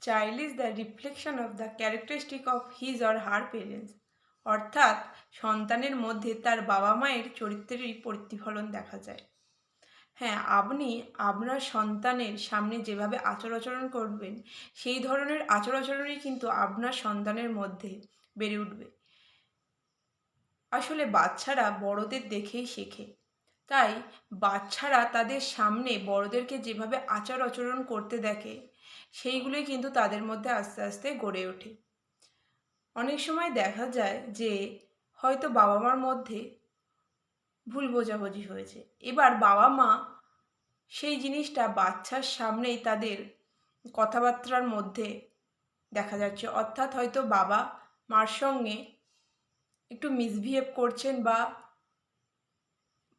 Child is the reflection of the characteristic of his or her parents. অর্থাৎ সন্তানের মধ্যে তার বাবা মায়ের চরিত্রেরই প্রতিফলন দেখা যায়। হ্যাঁ, আপনি আপনার সন্তানের সামনে যেভাবে আচার-আচরণ করবেন, সেই ধরনের আচার-আচরণই কিন্তু আপনার সন্তানের মধ্যে বেড়ে উঠবে। আসলে বাচ্চারা বড়দের দেখেই শেখে। তাই বাচ্চারা তাদের সামনে বড়দেরকে যেভাবে আচার-আচরণ করতে দেখে, সেইগুলোই কিন্তু তাদের মধ্যে আস্তে আস্তে গড়ে ওঠে। অনেক সময় দেখা যায় যে হয়তো বাবা মার মধ্যে ভুল বোঝাবুঝি হয়েছে। এবার বাবা মা সেই জিনিসটা বাচ্চার সামনেই তাদের কথাবার্তার মধ্যে দেখা যাচ্ছে। অর্থাৎ হয়তো বাবা মার সঙ্গে একটু মিসবিহেভ করছেন বা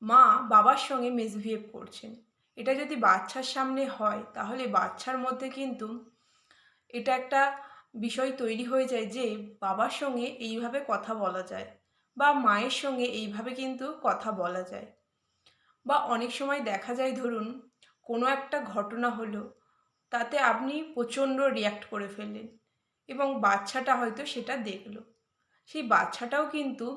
মা বাবার সঙ্গে মিসবিহেভ করছেন। এটা যদি বাচ্চার সামনে হয় তাহলে বাচ্চার মধ্যে কিন্তু এটা একটা বিষয় তৈরি হয়ে যায় যে বাবার সঙ্গে এইভাবে কথা বলা যায় বা মায়ের সঙ্গে এইভাবে কিন্তু কথা বলা যায়। বা অনেক সময় দেখা যায় ধরুন কোনো একটা ঘটনা হলো, তাতে আপনি প্রচণ্ড রিঅ্যাক্ট করে ফেললেন এবং বাচ্চাটা হয়তো সেটা দেখলো। সেই বাচ্চাটাও কিন্তু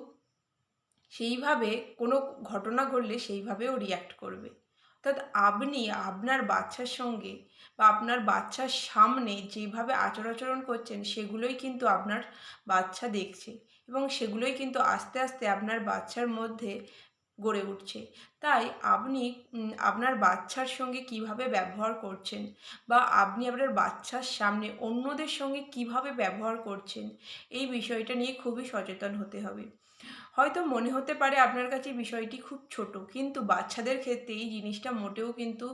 সেইভাবে কোনো ঘটনা ঘটলে সেইভাবেও রিঅ্যাক্ট করবে। অর্থাৎ আপনি আপনার বাচ্চার সঙ্গে বা আপনার বাচ্চার সামনে যেভাবে আচার-আচরণ করছেন সেগুলোই কিন্তু আপনার বাচ্চা দেখছে এবং সেগুলোই কিন্তু আস্তে আস্তে আপনার বাচ্চার মধ্যে গড়ে উঠছে। তাই আপনি আপনার বাচ্চার সঙ্গে কিভাবে ব্যবহার করছেন বা আপনি আপনার বাচ্চার সামনে অন্যদের সঙ্গে কিভাবে ব্যবহার করছেন, এই বিষয়টা নিয়ে খুবই সচেতন হতে হবে। হয়তো মনে হতে পারে আপনার কাছে বিষয়টি খুব ছোট, কিন্তু বাচ্চাদের ক্ষেত্রে এই জিনিসটা মোটেও কিন্তু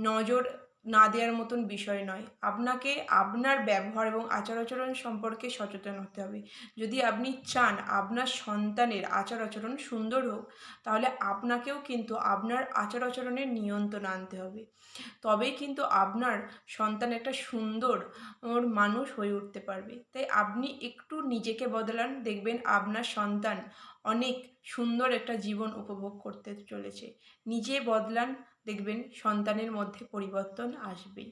নজর না দেওয়ার মতন বিষয় নয়। আপনাকে আপনার ব্যবহার এবং আচার-আচরণ সম্পর্কে সচেতন হতে হবে। যদি আপনি চান আপনার সন্তানের আচার-আচরণ সুন্দর হোক, তাহলে আপনাকেও কিন্তু আপনার আচার-আচরণের নিয়ন্ত্রণ আনতে হবে। তবেই কিন্তু আপনার সন্তান একটা সুন্দর মানুষ হয়ে উঠতে পারবে। তাই আপনি একটু নিজেকে বদলান, দেখবেন আপনার সন্তান অনেক সুন্দর একটা জীবন উপভোগ করতে চলেছে। নিজে বদলান, দেখবেন সন্তানের মধ্যে পরিবর্তন আসবেই।